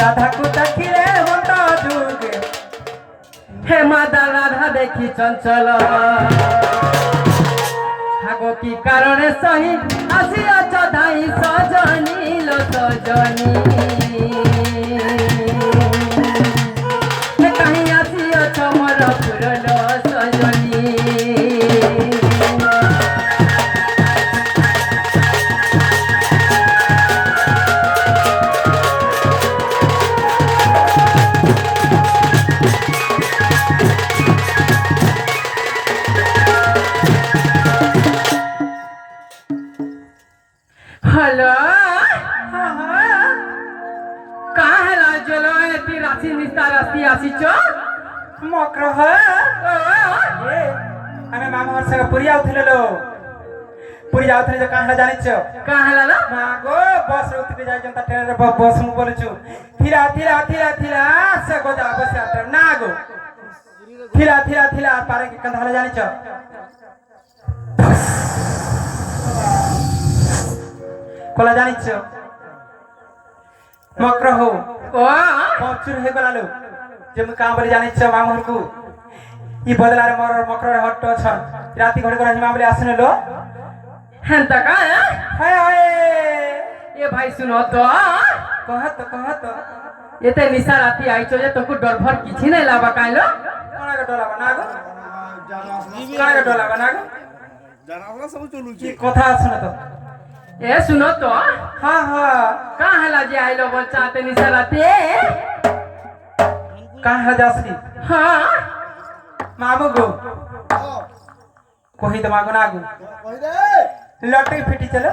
রাধা কোথা কিরে হতো যুগে হে মাদা রাধা দেখি চঞ্চল থাকো কি কারণে সহি আসিয়াছ ধাই সজনী লো সজনী কাহি আসিয়াছ মোর পুরল সজনী हेलो कहाँ है लाजलो एती राशि निस्ता राशि आसीच मकर है हमें मामा हर संग पुरी आउथिले लो पुरी आउथिले जो कहाँ है जानिच कहाँ है ला मागो बस उतरे जाय जनता ट्रेन रे बस मु बोलछु थिरा थिरा थिरा थिरा से गोजा बस आटर नागो थिरा थिरा थिरा पारे के कंधा हला जानिच कोला जानिच मकर हो ओ पचुर हे गलालो जे मु काम बले जानिच मामहर को ई बदला रे मोर मकर हट छ राती घड़ कर हिमा बले आसने लो हंता का हाय हाय ए भाई सुनो तो कहत एते निशा राती आइचो जे तको डर भर किछि नै लाबा काइलो कोना के डोला बनागो कोना के डोला बनागो जाना सब चलु छी कथा सुन तो ए सुनो तो हाँ हाँ कहाँ है लाजी आइलो बोल चाहते निशा राती कहाँ है जासरी हाँ मामू गो कोही तो मागो नागो कोही दे लॉटरी फिटी चलो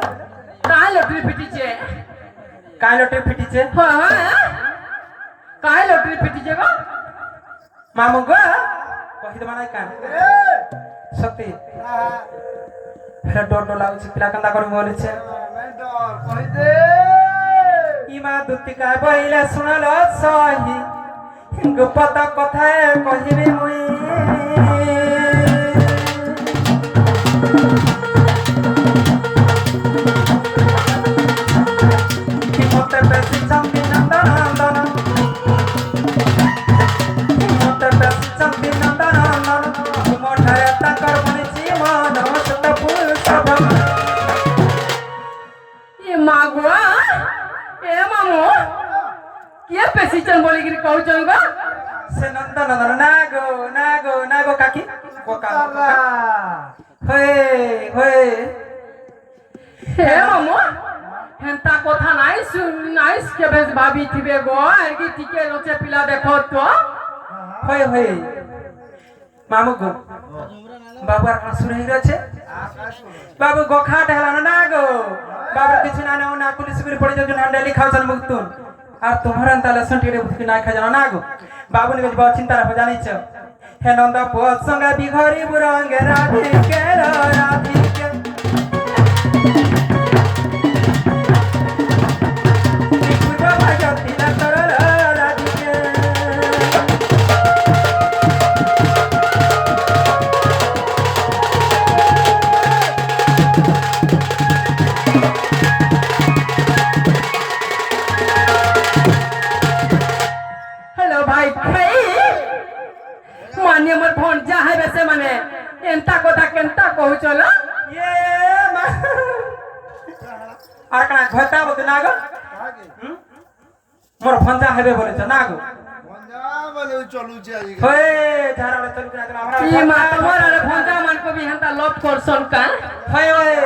कहाँ लॉटरी फिटी छे कहाँ लॉटरी फिटी छे हाँ हाँ कहाँ लॉटरी फिटी छे गो मामू गो कोही तो मानाई कान सत्य फिर डर डर लाଗୁଛି ପିଲା कंदा କରି बोले कहि दे इमा दुतिका बइला सुनल सही गुपत कथा कहिबे मुई मते बेसी चंदी नंदन नंदन मते बेसी चंदी नंदन नंदन मोठारे ताकर बनिची मन सत फूल सब मागुआ ए मामू के पेसिचन बोली गिरी कहू चंगा से नंदन नंदन नागो नागो नागो काकी कोका होए होए हे मामू हेंता কথা নাই নাইস के बेस भाभी थिबे गो एगी टिके नचे पिला देखो तो होए होए मामू गो बाबू আর শুনে গেছে बाबू गोखाट हला ना गो बाबू किछ ना ना पुलिस गुरी पड़ी जो ना डेली खाउसन मुक्तुन আর তোমার তালে সন্টিরে বুঝি না খা জানো না গো বাবু নি বহুত চিন্তা রাখো জানিছ হে নন্দ পোসঙ্গা বিঘরি বুরঙ্গে রাধিকে রাধিকে পুরো ভাগতি না তরল রাধিকে मान्य मोर फोन जा है वैसे माने एंता कोता केंता कहू चलो ये आर कना घटा बत नागो मोर फोन जा हेबे बोले छ नागो फोन जा बोले चलू छी आज होए झारा चलू ना हमरा ई मा तोर फोन जा मन को भी हंता लॉक करसन का होए होए